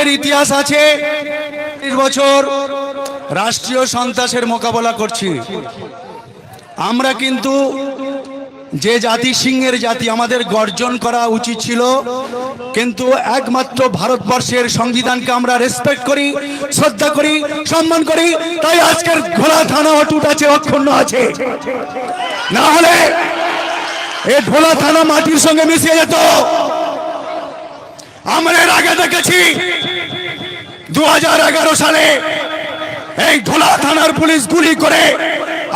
আমাদের ইতিহাস আছে, 30 বছর রাষ্ট্রীয় সন্ত্রাসের মোকাবেলা করছি আমরা। কিন্তু যে জাতি সিংহের জাতি, আমাদের গর্জন করা উচিত ছিল, কিন্তু একমাত্র ভারতবর্ষের সংবিধানকে আমরা রেসপেক্ট করি, শ্রদ্ধা করি, সম্মান করি, তাই আজকের ঘোলা থানা অটুট আছে, অক্ষুণ্ণ আছে। না হলে এই ঘোলা থানা মাটির সঙ্গে মিশে যেত। আমরা এর আগে দেখেছি 2011 সালে এই ঘোলা থানার পুলিশ গুলি করে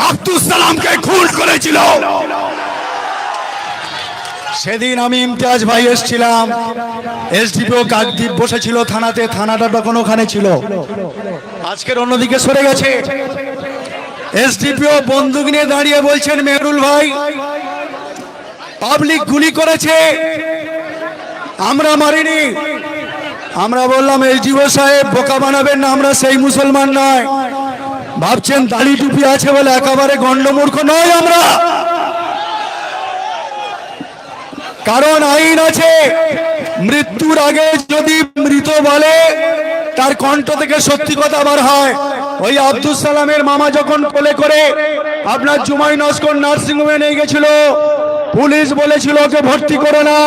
আব্দুল সালামকে খুন করেছিল। সেদিন আমি ইমতিয়াজ ভাই এসেছিলাম, এসডিপিও কাকদ্বীপ বসেছিল থানাতে, থানাটা তখন ওখানে ছিল, আজকের অন্যদিকে সরে গেছে। এসডিপিও বন্দুক নিয়ে দাঁড়িয়ে বলছেন, মেহরুল ভাই পাবলিক গুলি করেছে, আমরা মারিনি। আমরা বললাম, এসডিপিও সাহেব বোকা বানাবেন না, আমরা সেই মুসলমান নয়। ভাবছেন দাড়ি টুপি আছে বলে একেবারে গন্ডমূর্খ নয় আমরা, কারণ আইন আছে। মৃত্যুর আগে যদি মৃত বলে তার কণ্ঠ থেকে সত্যি কথা বার হয়। ওই আব্দুল সালামের মামা যখন কোলে করে আপনার জুমাই নস্কর নার্সিংহোমে নিয়ে গেছিল, পুলিশ বলেছিল ওকে ভর্তি করে না,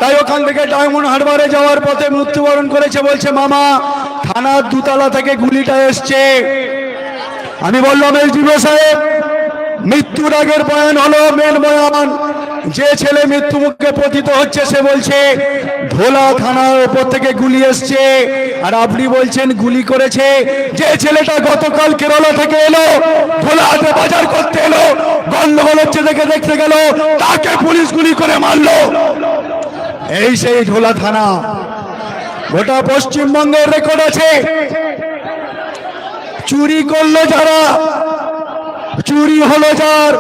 তাই ওখান থেকে ডায়মন্ড হারবারে যাওয়ার পথে মৃত্যুবরণ করেছে। বলছে মামা থানার দুতলা থেকে গুলিটা এসছে। আমি বললাম, এসডিপিও সাহেব মৃত্যুর আগের বয়ান হলো মেন বয়ান। যে ছেলে মৃত্যু মুখে পতিত হচ্ছে সে বলছে ভোলা থানার উপর থেকে গুলি এসছে, আর আপনি বলছেন গুলি করেছে যে ছেলেটা গতকাল কেরলা থেকে এলো, ভোলাহাটে বাজার করতে এলো, গন্ডগোল হচ্ছে দেখে দেখতে গেল, তাকে পুলিশ গুলি করে মারলো। এই সেই ভোলা থানা, গোটা পশ্চিমবঙ্গের রেকর্ড আছে। চুরি করলো যারা, চুরি হলো যার,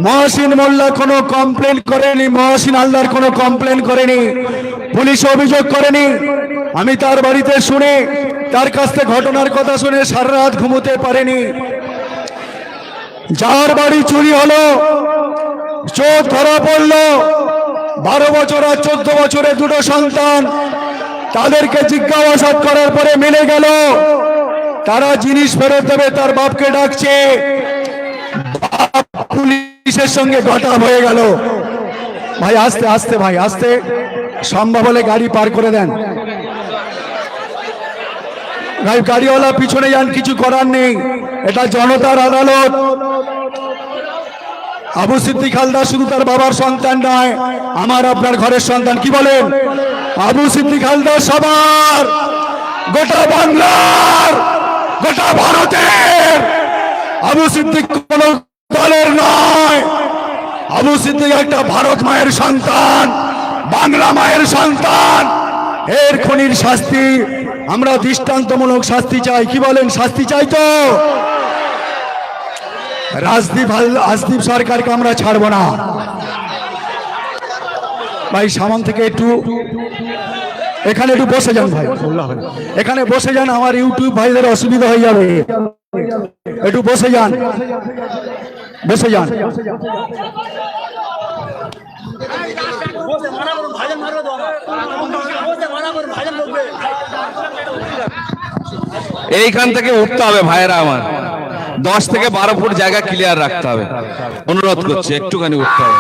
মহসিন মোল্লা কোনো কমপ্লেন করেনি, মহসিন আল্লাহর কোনো কমপ্লেন করেনি, পুলিশ অভিযোগ করেনি। আমি তার বাড়িতে শুনে, তার কাছ থেকে ঘটনার কথা শুনে সারা রাত ঘুমোতে পারেনি। যার বাড়ি চুরি হলো, চোর ধরা পড়লো, 12 বছর আর 14 বছরে দুটো সন্তান, তাদেরকে জিজ্ঞাসাবাদ করার পরে মিলে গেল তারা জিনিস ফেরত দেবে, তার বাপকে ডাকছে, বাপ পুলিশের সঙ্গে ঘটনা হয়ে গেল। ভাই আস্তে আস্তে, ভাই আস্তে, সম্ভব হলে গাড়ি পার করে দেন। ভাই গাড়িওয়ালা পিছনে যান, কিছু করার নেই, এটা জনতার আদালত। আবু সিদ্দিক হালদার শুধু তার বাবার সন্তান নয়, আমার আপনার ঘরের সন্তান। কি বলেন? আবু সিদ্দিক হালদার সবার, গোটা বাংলার, গোটা ভারতের। আবু সিদ্দিক কোন দলের নয়, আবু সিদ্দিক একটা ভারত মায়ের সন্তান, বাংলা মায়ের সন্তান। এর খুনির শাস্তি আমরা দৃষ্টান্তমূলক শাস্তি চাই। কি বলেন? শাস্তি চাই তো? রাজদীপ সরকারকে আমরা ছাড়বো না। ভাই সামান থেকে একটু এখানে একটু বসে যান, ভাই এখানে বসে যান, আমার ইউটিউব ভাইদের অসুবিধা হয়ে যাবে, একটু বসে যান, বসে যান। এইখান থেকে উঠতে হবে ভাইয়েরা আমার, 10 থেকে 12 ফুট জায়গা ক্লিয়ার রাখতে হবে, অনুরোধ করছি একটুখানি উঠতে হবে।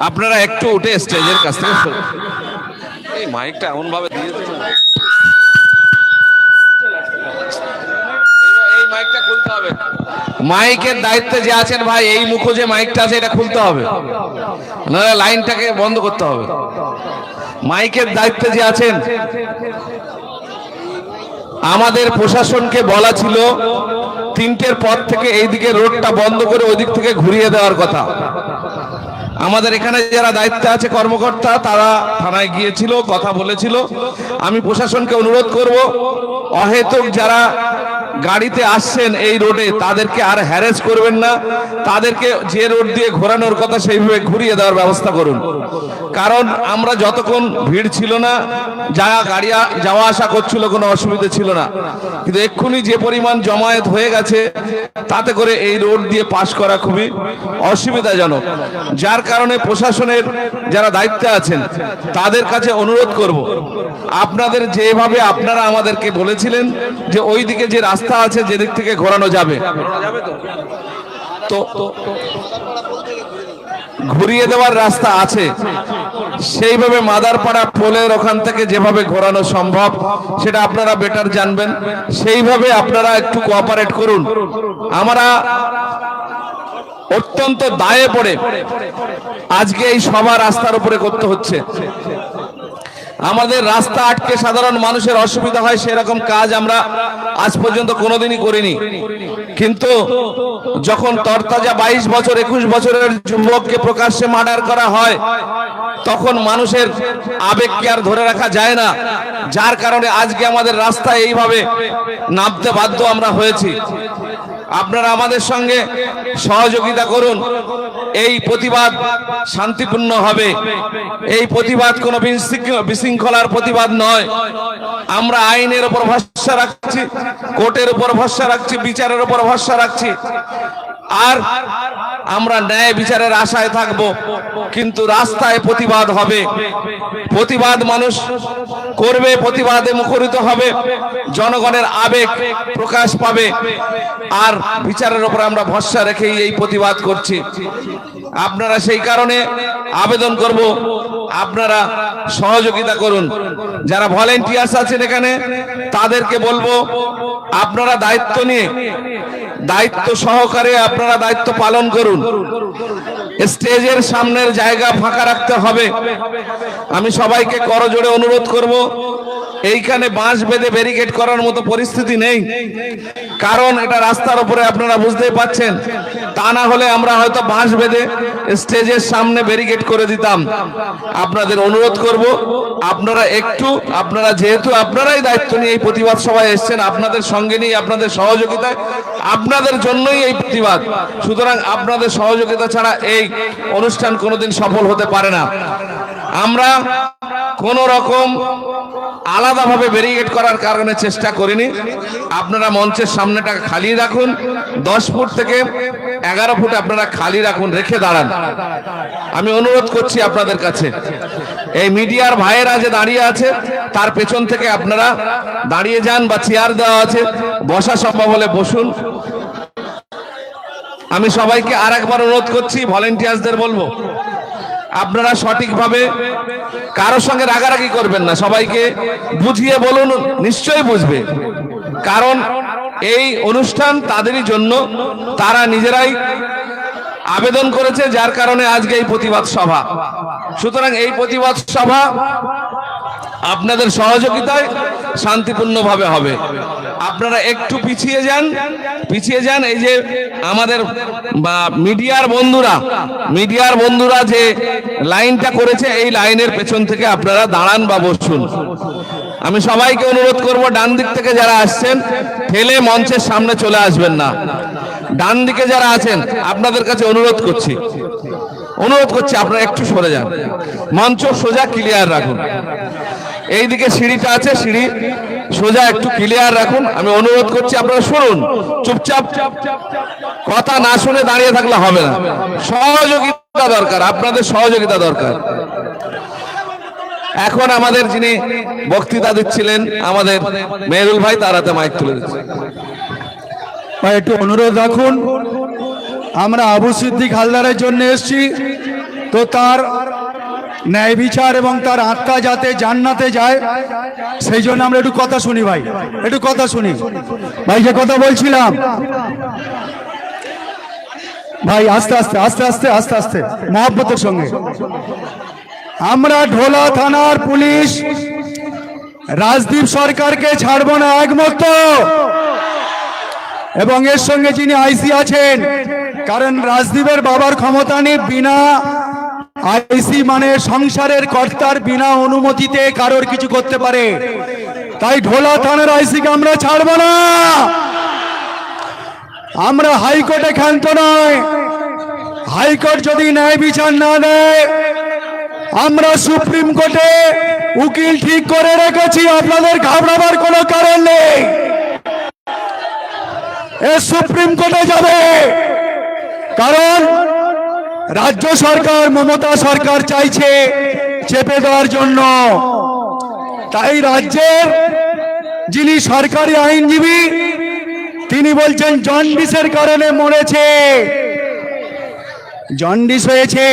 আপনারা একটু উঠে স্টেজের কাছ থেকে এই মাইকটা এমন ভাবে দিয়ে দিন, এই মাইকটা খুলতে হবে। মাইকের দায়িত্বে যে আছেন ভাই, এই মুখো যে মাইকটা আছে এটা খুলতে হবে, নাহলে লাইনটাকে বন্ধ করতে হবে। মাইকের দায়িত্বে যে আছেন, আমাদের প্রশাসনকে বলা ছিল 3টের পর থেকে এইদিকে রোডটা বন্ধ করে ওই দিক থেকে ঘুরিয়ে দেওয়ার কথা। আমাদের এখানে যারা দায়িত্বে আছে কর্মকর্তা, তারা থানায় গিয়েছিল, কথা বলেছিল। আমি প্রশাসনকে অনুরোধ করব, অহেতুক যারা গাড়িতে আসছেন এই রোডে তাদেরকে আর হ্যারেস করবেন না, তাদেরকে যে রোড দিয়ে ঘোরানোর কথা সেইভাবে ঘুরিয়ে দেওয়ার ব্যবস্থা করুন। কারণ আমরা যতক্ষণ ভিড় ছিল না, গাড়ি যাওয়া আসা করছিল, কোনো অসুবিধা ছিল না, কিন্তু এক্ষুনি যে পরিমাণ জমায়েত হয়ে গেছে তাতে করে এই রোড দিয়ে পাস করা খুবই অসুবিধাজনক। যার কারণে প্রশাসনের যারা দায়িত্বে আছেন তাদের কাছে অনুরোধ করব, আপনাদের যেভাবে আপনারা আমাদেরকে বলেছিলেন যে ওই দিকে যে রাস্তা আছে যেদিক থেকে ঘোরানো যাবে, তো ঘুরিয়ে দেওয়ার রাস্তা আছে, সেইভাবে মাদারপাড়া পোলের ওখান থেকে যেভাবে ঘোরানো সম্ভব সেটা আপনারা বেটার জানবেন, সেইভাবে আপনারা একটু কোঅপারেট করুন। আমরা অত্যন্ত দায়ে পড়ে আজকে এই সভা রাস্তার উপরে করতে হচ্ছে। আমাদের রাস্তা আটকে সাধারণ মানুষের অসুবিধা হয় সেরকম কাজ আমরা আজ পর্যন্ত কোনোদিনই করিনি, কিন্তু যখন তরতাজা 22 বছর 21 বছরের যুবককে প্রকাশ্যে মার্ডার করা হয় তখন মানুষের আবেগকে আর ধরে রাখা যায় না, যার কারণে আজকে আমাদের রাস্তায় এইভাবে নামতে বাধ্য আমরা হয়েছি। আপনারা আমাদের সঙ্গে সহযোগিতা করুন, এই প্রতিবাদ শান্তিপূর্ণ হবে। এই প্রতিবাদ কোনো বিশৃঙ্খলার প্রতিবাদ নয়। আমরা আইনের উপর ভরসা রাখছি, কোর্টের উপর ভরসা রাখছি, বিচারের উপর ভরসা রাখছি, আর আমরা ন্যায় বিচারের আশায় থাকব। কিন্তু রাস্তায় প্রতিবাদ হবে, প্রতিবাদ মানুষ করবে, প্রতিবাদে মুখরিত হবে, জনগণের আবেগ প্রকাশ পাবে, আর বিচারের উপর আমরা ভরসা রেখেই এই প্রতিবাদ করছি। আপনারা সেই কারণে আবেদন করব, আপনারা সহযোগিতা করুন। যারা ভলেন্টিয়ার্স আছেন এখানে তাদেরকে বলবো আপনারা দায়িত্ব নিয়ে দায়িত্ব সহকারে আপনারা দায়িত্ব পালন করুন। স্টেজের সামনের জায়গা ফাঁকা রাখতে হবে। আমি সবাইকে করজোড়ে অনুরোধ করব, এইখানে বাঁশ বেঁধে ব্যারিকেড করার মতো পরিস্থিতি নেই, কারণ এটা রাস্তার উপরে, আপনারা বুঝতেই পাচ্ছেন। তা না হলে আমরা হয়তো বাঁশ বেঁধে স্টেজের সামনে ব্যারিকেড করে দিতাম। আপনাদের অনুরোধ করব, আপনারা যেহেতু আপনারাই দায়িত্ব নিয়ে এই প্রতিবাদ সভায় এসেছেন, আপনাদের সঙ্গে নিয়ে আপনাদের সহযোগিতায়, আপনাদের জন্যই এই প্রতিবাদ, সুতরাং আপনাদের সহযোগিতা ছাড়া এই অনুষ্ঠান কোনোদিন সফল হতে পারে না। আমরা কোন রকম আলাদাভাবে ব্যারিকেড করার কারণে চেষ্টা করিনি। আপনারা মঞ্চের সামনেটা খালি রাখুন, 10 ফুট থেকে 11 ফুট আপনারা খালি রাখুন, রেখে দাঁড়ান। আমি অনুরোধ করছি আপনাদের কাছে, এই মিডিয়ার ভাইয়েরা যে দাঁড়িয়ে আছে তার পেছন থেকে আপনারা দাঁড়িয়ে যান, বা চেয়ার দেওয়া আছে, বসা সম্ভব হলে বসুন। আমি সবাইকে আরেকবার অনুরোধ করছি, ভলেন্টিয়ার্সদের বলবো আপনারা সঠিকভাবে কারোর সঙ্গে রাগারাগি করবেন না, সবাইকে বুঝিয়ে বলুন, নিশ্চয়ই বুঝবে, কারণ এই অনুষ্ঠান তাদেরই জন্য, তারা নিজেরাই আবেদন করেছে, যার কারণে আজকে এই প্রতিবাদ সভা। সুতরাং এই প্রতিবাদ সভা আপনাদের সহযোগিতায় শান্তিপূর্ণভাবে হবে। আপনারা একটু পিছিয়ে যান। এই যে আমাদের মিডিয়ার বন্ধুরা যে লাইনটা করেছে, এই লাইনের পেছন থেকে আপনারা দাঁড়ান বা বসুন। আমি সবাইকে অনুরোধ করব, ডান দিক থেকে যারা আসছেন ঠেলে মঞ্চের সামনে চলে আসবেন না। ডান দিকে যারা আছেন আপনাদের কাছে অনুরোধ করছি আপনারা একটু সরে যান, মঞ্চ সোজা ক্লিয়ার রাখুন। এইদিকে সিঁড়িটা আছে, সিঁড়ি সোজা একটু ক্লিয়ার রাখুন। আমি অনুরোধ করছি আপনারা শুনুন, চুপচাপ, কথা না শুনে দাঁড়িয়ে থাকলে হবে না। সহযোগিতা দরকার, আপনাদের সহযোগিতা দরকার। এখন আমাদের যিনি বক্তৃতা দিচ্ছিলেন আমাদের মেহরুল ভাই, তার হাতে মাইক তুলে দিচ্ছে। ভাই একটু অনুরোধ রাখুন, আমরা আবু সিদ্দিক হালদারের জন্য এসেছি, তো তার ন্যায় বিচার এবং তার আত্মা যাতে জান্নাতে যায় সেই জন্য আমরা একটু কথা শুনি। ভাই একটু কথা শুনি। ভাই যে কথা বলছিলাম, ভাই আস্তে আস্তে আস্তে আস্তে আস্তে আস্তে মহব্বতের সঙ্গে। আমরা ঢোলা থানার পুলিশ রাজদীপ সরকারকে ছাড়বো না, একমত। এবং এর সঙ্গে যিনি আইসি আছেন, কারণ রাজদীপের বাবার ক্ষমতা নেই, বিনা আইসি মানে সংসারের কর্তার বিনা অনুমতিতে কারোর কিছু করতে পারে, তাই ঢোলা থানার আইসিকে আমরা ছাড়বো না। আমরা হাইকোর্টে ক্ষান্ত নয়, হাইকোর্ট যদি ন্যায় বিচার না দেয় আমরা সুপ্রিম কোর্টে উকিল ঠিক করে রেখেছি, আপনাদের ঘাবড়াবার কোনো কারণ নেই। এ সুপ্রিম কোর্টে যাবে, কারণ রাজ্য সরকার মমতা সরকার চাইছে চেপে দেওয়ার জন্য। তাই রাজ্যের যিনি সরকারি আইনজীবী তিনি বলছেন জন্ডিসের কারণে মরেছে, জন্ডিস হয়েছে।